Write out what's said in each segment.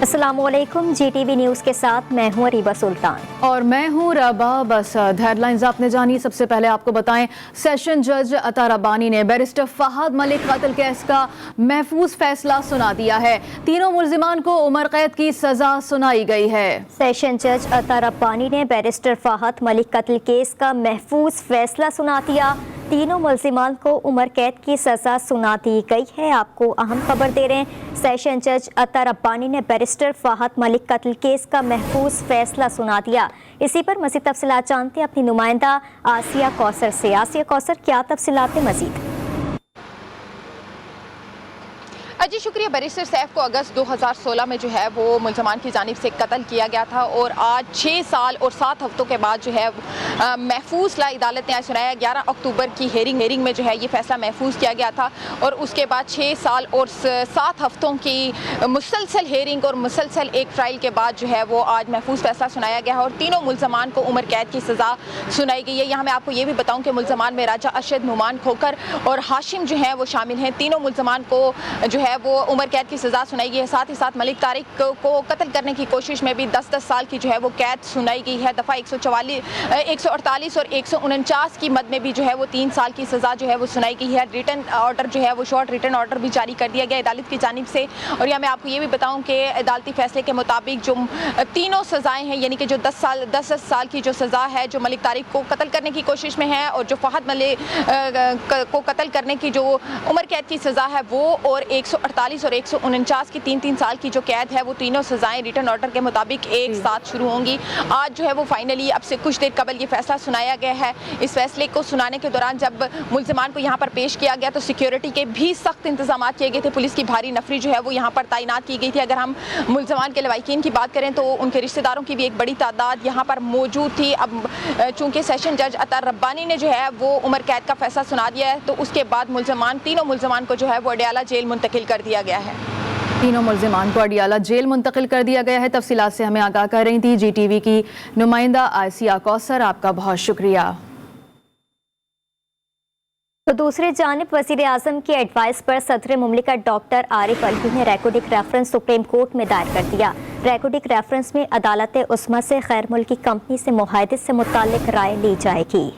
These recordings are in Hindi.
अस्सलामुअलैकुम, GTV न्यूज़ के साथ मैं हूँ अरीबा सुल्तान और मैं हूँ रबाब असद। हेडलाइंस आपने जानी। सबसे पहले आपको बताएं, सेशन जज अता रब्बानी ने बैरिस्टर फहद मलिक कत्ल केस का महफूज फैसला सुना दिया है। तीनों मुल्जिमान को उम्र कैद की सजा सुनाई गई है। सेशन जज अता रब्बानी ने बैरिस्टर फहद मलिक कत्ल केस का महफूज फैसला सुना दिया। तीनों मुल्जिमान को उम्र कैद की सजा सुना दी गई है। आपको अहम खबर दे रहे हैं, सेशन जज अता रब्बानी ने बैरिस्टर फहद मलिक कत्ल केस का महफूज फैसला सुना दिया। इसी पर मज़ीद तफसीलात जानते हैं अपनी नुमाइंदा आसिया कौसर से। आसिया कौसर, क्या तफसीलात है मज़ीद? जी शुक्रिया। बैरिस्टर सैफ को अगस्त 2016 में जो है वो मुल्ज़मान की जानिब से कत्ल किया गया था और आज 6 साल और 7 हफ्तों के बाद जो है महफूज ला अदालत ने आज सुनाया। 11 अक्टूबर की हेयरिंग में जो है ये फैसला महफूज किया गया था और उसके बाद 6 साल और 7 हफ्तों की मुसलसल हेयरिंग और मुसलसल एक ट्रायल के बाद जो है वो आज महफूज फैसला सुनाया गया है और तीनों मुल्ज़मान को उम्र कैद की सज़ा सुनाई गई है। यहाँ मैं आपको ये भी बताऊँ कि मुल्ज़मान में राजा अरशद, नुमान खोकर और हाशिम जो है वो शामिल हैं। तीनों मुल्ज़मान को जो है वो उम्र कैद की सज़ा सुनाई गई है। साथ ही साथ मलिक तारिक को कत्ल करने की कोशिश में भी 10-10 साल की जो है वो कैद सुनाई गई है। दफ़ा 148 और 149 की मद में भी जो है वो 3 साल की सज़ा जो है वो सुनाई गई है। रिटर्न ऑर्डर जो है वो शॉर्ट रिटर्न ऑर्डर भी जारी कर दिया गया अदालत की जानिब से। और यहाँ मैं आपको ये भी बताऊँ कि अदालती फैसले के मुताबिक जो तीनों सज़ाएँ हैं, यानी कि जो 10 साल की जो सज़ा है जो मलिक तारिक को कत्ल करने की कोशिश में है और जो फहद मलिक को कत्ल करने की जो उम्र कैद की सज़ा है वो, और 148 और 149 की 3-3 साल की जो कैद है वो तीनों सजाएं रिटर्न ऑर्डर के मुताबिक एक साथ शुरू होंगी। आज जो है वो फाइनली अब से कुछ देर कबल ये फैसला सुनाया गया है। इस फैसले को सुनाने के दौरान जब मुल्जिमान को यहाँ पर पेश किया गया तो सिक्योरिटी के भी सख्त इंतजाम किए गए थे। पुलिस की भारी नफरी जो है वो यहाँ पर तैनात की गई थी। अगर हम मुल्जिमान के लवाकिन की बात करें तो उनके रिश्तेदारों की भी एक बड़ी तादाद यहाँ पर मौजूद थी। अब चूँकि सेशन जज अता रब्बानी ने जो है वो उम्र कैद का फैसला सुना दिया है तो उसके बाद तीनों मुल्जिमान को जो है वो अडियाला जेल मुंतकिल कर दिया गया है। तीनों मुल्जिमान को अडियाला जेल मुंतकिल कर दिया गया है। तफसीलात से हमें आगाह कर रही थी GTV की नुमाइंदा आसिया कौसर। आपका बहुत शुक्रिया। तो दूसरी जानिब वज़ीर आज़म की एडवाइस पर सदर मुमलिकत डॉक्टर आरिफ अलवी ने रेकोडिक रेफरेंस सुप्रीम कोर्ट में दायर कर दिया। रेकोडिक रेफरेंस में अदालत उस्मा से गैर मुल्की कंपनी से मुआहदे से मुताल्लिक राय ली जाएगी।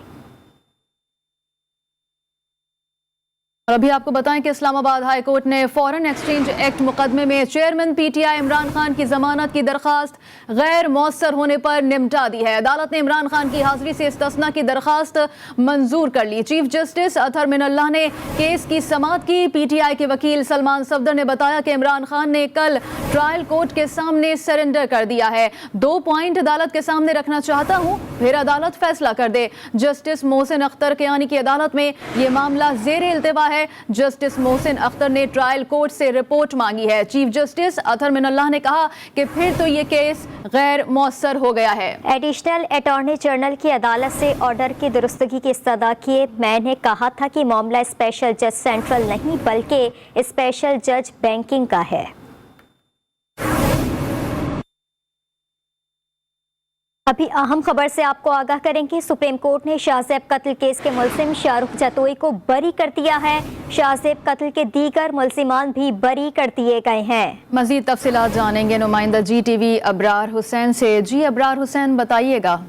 और अभी आपको बताएं कि इस्लामाबाद हाई कोर्ट ने फॉरेन एक्सचेंज एक्ट मुकदमे में चेयरमैन PTI इमरान खान की जमानत की दरखास्त गैर मौसर होने पर निपटा दी है। अदालत ने इमरान खान की हाजिरी से इस्तिस्ना की दरखास्त मंजूर कर ली। चीफ जस्टिस अतहर मिनल्लाह ने केस की समाअत की। PTI के वकील सलमान सफदर ने बताया कि इमरान खान ने कल ट्रायल कोर्ट के सामने सरेंडर कर दिया है। 2 पॉइंट अदालत के सामने रखना चाहता हूँ, फिर अदालत फैसला कर दे। जस्टिस मोहसिन अख्तर कियानी की अदालत में ये मामला जेर इल्तिवा है। जस्टिस मोहसिन अख्तर ने ट्रायल कोर्ट से रिपोर्ट मांगी है। चीफ जस्टिस अतहर मिनल्लाह ने कहा कि फिर तो ये केस गैर मौसर हो गया है। एडिशनल अटॉर्नी जनरल की अदालत से ऑर्डर की दुरुस्तगी की इस्तदा किए। मैंने कहा था कि मामला स्पेशल जज सेंट्रल नहीं बल्कि स्पेशल जज बैंकिंग का है। अभी अहम खबर से आपको आगाह करेंगे। सुप्रीम कोर्ट ने शाहजेब कत्ल केस के मुलजिम शाहरुख जतोई को बरी कर दिया है। शाहजेब कत्ल के दीगर मुलजिमान भी बरी कर दिए गए हैं। मजीद तफसीलात जानेंगे नुमाइंदा GTV अबरार हुसैन से। जी अबरार हुसैन, बताइएगा।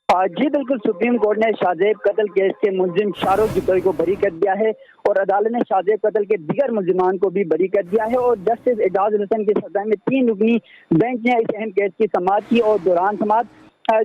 जी बिल्कुल, सुप्रीम कोर्ट ने शाहजेब कत्ल केस के मुलजिम शाहरुख जतोई को बरी कर दिया है और अदालत ने शाहजेब कत्ल के दीगर मुलजिमान को भी बरी कर दिया है। और जस्टिस एजाज हुसैन की सजा में 3 रुकनी बेंच ने इस अहम केस की समाअत की और दौरान समाअत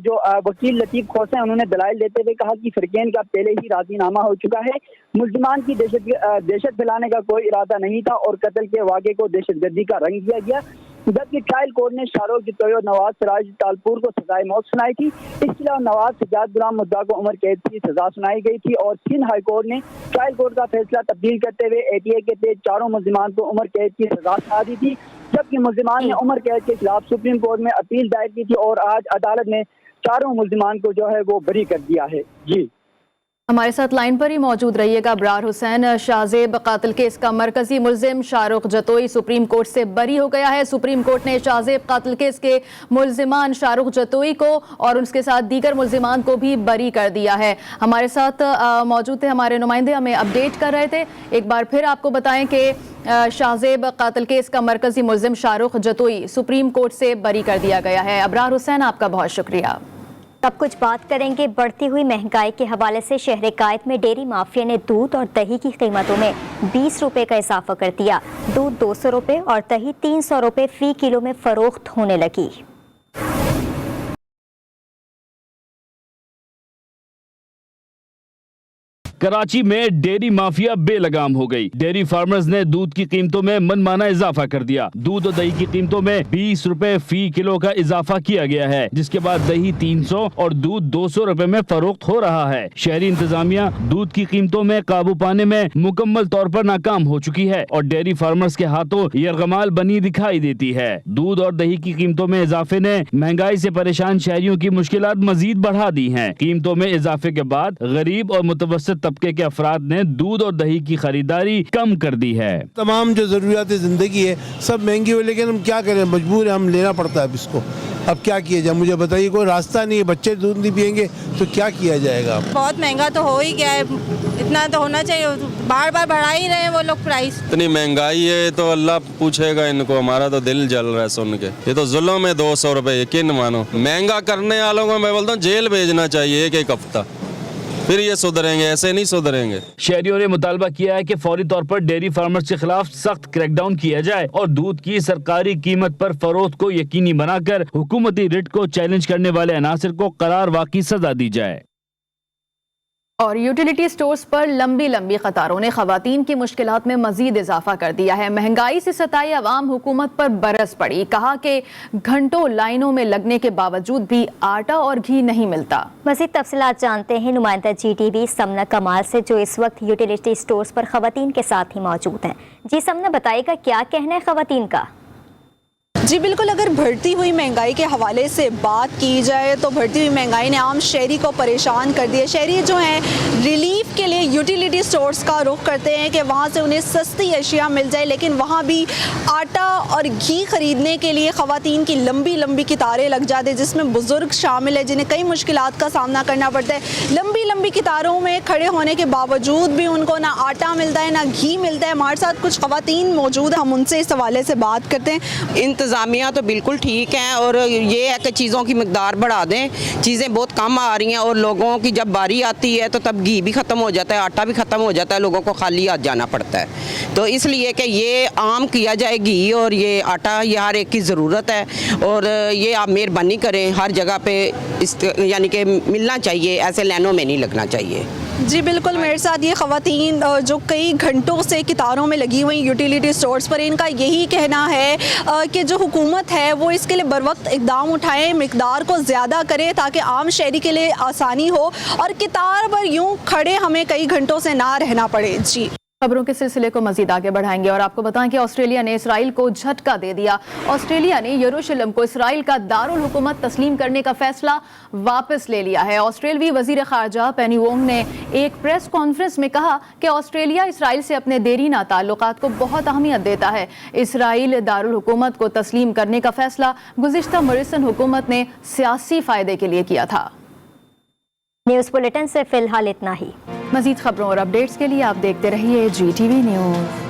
जो वकील लतीफ खोसा है उन्होंने दलाइल देते हुए कहा कि फरीकैन का पहले ही राजीनामा हो चुका है। मुलजिमान की दहशत फैलाने का कोई इरादा नहीं था और कत्ल के वाक़े को दहशतगर्दी का रंग दिया गया। जबकि ट्रायल कोर्ट ने शाहरुख जतोई और नवाज सिराज तालपुर को सजाए मौत सुनाई थी। इसके अलावा नवाज सजाद गुलाम मुद्दा को उम्र कैद की सजा सुनाई गई थी और सिंध हाई कोर्ट ने ट्रायल कोर्ट का फैसला तब्दील करते हुए ATA के तहत 4 मुल्जिमान को उम्र कैद की सजा सुना दी थी। जबकि मुल्जिमान ने उम्र कैद के खिलाफ सुप्रीम कोर्ट में अपील दायर की थी और आज अदालत ने 4 मुल्जिमान को जो है वो बरी कर दिया है। जी हमारे साथ लाइन पर ही मौजूद रहिएगा अबरार हुसैन। शाहजेब कातिल केस का मरकजी मुल्जिम शाहरुख जतोई सुप्रीम कोर्ट से बरी हो गया है। सुप्रीम कोर्ट ने शाहजेब कातिल केस के मुल्जिमान शाहरुख जतोई को और उसके साथ दीगर मुल्जिमान को भी बरी कर दिया है। हमारे साथ मौजूद थे हमारे नुमाइंदे, हमें अपडेट कर रहे थे। एक बार फिर आपको बताएं कि शाहजेब कातिल केस का मरकजी मुल्जिम शाहरुख जतोई सुप्रीम कोर्ट से बरी कर दिया गया है। अबरार हुसैन, आपका बहुत शुक्रिया। अब कुछ बात करेंगे बढ़ती हुई महंगाई के हवाले से। शहर कायद में डेयरी माफिया ने दूध और दही की कीमतों में 20 रुपए का इजाफा कर दिया। दूध 200 रुपए और दही 300 रुपए फी किलो में फरोख्त होने लगी। कराची में डेयरी माफिया बेलगाम हो गई। डेयरी फार्मर्स ने दूध की कीमतों में मनमाना इजाफा कर दिया। दूध और दही की कीमतों में 20 रुपए फी किलो का इजाफा किया गया है, जिसके बाद दही 300 और दूध 200 रुपए में फरोख्त हो रहा है। शहरी इंतजामिया दूध की कीमतों में काबू पाने में मुकम्मल तौर पर नाकाम हो चुकी है और डेयरी फार्मर्स के हाथों यरगमाल बनी दिखाई देती है। दूध और दही की कीमतों में इजाफे ने महंगाई से परेशान शहरियों की मुश्किलात मजीद बढ़ा दी हैं। कीमतों में इजाफे के बाद गरीब और मुतवस्सित तबके के अफराद ने दूध और दही की खरीदारी कम कर दी है। तमाम जो ज़रूरियात ज़िंदगी है सब महंगी हुई, लेकिन हम क्या करें, मजबूर है, हम लेना पड़ता है अब इसको। अब क्या किया जाए, मुझे बताइए, कोई रास्ता नहीं है। बच्चे दूध नहीं पियेंगे तो क्या किया जाएगा। बहुत महंगा तो हो ही गया है, इतना तो होना चाहिए। बार बार बढ़ा ही रहे हैं वो लोग प्राइस। इतनी महंगाई है तो अल्लाह पूछेगा इनको। हमारा तो दिल जल रहा है सुन के। ये तो जुल्म है। 200 रुपए यकीन मानो। महंगा करने वालों को मैं बोलता हूँ जेल भेजना चाहिए एक हफ्ता, फिर ये सुधरेंगे, ऐसे नहीं सुधरेंगे। शहरियों ने मुतालबा किया है कि फौरी तौर पर डेयरी फार्मर्स के खिलाफ सख्त क्रैकडाउन किया जाए और दूध की सरकारी कीमत पर फरोख्त को यकीनी बनाकर हुकूमती रिट को चैलेंज करने वाले अनासिर को करार वाक़ई सजा दी जाए। और यूटिलिटी स्टोर्स पर लंबी लंबी कतारों ने खवातीन की मुश्किलात में मजीद इजाफा कर दिया है। महंगाई से सताई अवाम हुकूमत पर बरस पड़ी। कहा कि घंटों लाइनों में लगने के बावजूद भी आटा और घी नहीं मिलता। मज़ीद तफसीलात जानते हैं नुमाइंदा GTV समना कमाल से, जो इस वक्त यूटिलिटी स्टोर्स पर खवातीन के साथ ही मौजूद हैं। जी समना, बताइएगा क्या कहना है खवातीन का? जी बिल्कुल, अगर बढ़ती हुई महंगाई के हवाले से बात की जाए तो बढ़ती हुई महंगाई ने आम शहरी को परेशान कर दिया। शहरी जो हैं रिलीफ के लिए यूटिलिटी स्टोर्स का रुख करते हैं कि वहाँ से उन्हें सस्ती अशिया मिल जाए, लेकिन वहाँ भी आटा और घी ख़रीदने के लिए ख़वातीन की लंबी लंबी कतारें लग जाती हैं, जिसमें बुज़ुर्ग शामिल है जिन्हें कई मुश्किलात का सामना करना पड़ता है। लंबी लंबी कतारों में खड़े होने के बावजूद भी उनको ना आटा मिलता है ना घी मिलता है। हमारे साथ कुछ ख़वातीन मौजूद हैं, हम उनसे इस हवाले से बात करते हैं। इंतज़ामिया तो बिल्कुल ठीक हैं और ये है कि चीज़ों की मकदार बढ़ा दें। चीज़ें बहुत कम आ रही हैं और लोगों की जब बारी आती है तो तब घी भी ख़त्म हो जाता है, आटा भी ख़त्म हो जाता है, लोगों को खाली हाथ जाना पड़ता है। तो इसलिए कि ये आम किया जाए घी और ये आटा, ये हर एक की ज़रूरत है और ये आप मेहरबानी करें हर जगह पे इस यानी कि मिलना चाहिए, ऐसे लाइनों में नहीं लगना चाहिए। जी बिल्कुल, मेरे साथ ये ख़वातीन जो कई घंटों से कतारों में लगी हुई यूटिलिटी स्टोर्स पर, इनका यही कहना है कि जो हुकूमत है वो इसके लिए बरवक्त इक़दाम उठाए, मिक़दार को ज़्यादा करे ताकि आम शहरी के लिए आसानी हो और कतार पर यूँ खड़े हमें कई घंटों से ना रहना पड़े। जी, खबरों के सिलसिले को मजीद आगे बढ़ाएंगे और आपको बताएं कि ऑस्ट्रेलिया ने इसराइल को झटका दे दिया। ऑस्ट्रेलिया ने यरूशलेम को इसराइल का दारुल हुकूमत तस्लीम करने का फैसला वापस ले लिया है। ऑस्ट्रेलवी वजीर खारजा पेनी वोंग ने एक प्रेस कॉन्फ्रेंस में कहा कि ऑस्ट्रेलिया इसराइल से अपने देरीना ताल्लुकात को बहुत अहमियत देता है। इसराइल दारुल हुकूमत को तस्लीम करने का फैसला गुज़िश्ता मॉरिसन हुकूमत ने सियासी फ़ायदे के लिए किया था। न्यूज़ बुलेटिन से फिलहाल इतना ही। मज़ीद खबरों और अपडेट्स के लिए आप देखते रहिए GTV न्यूज़।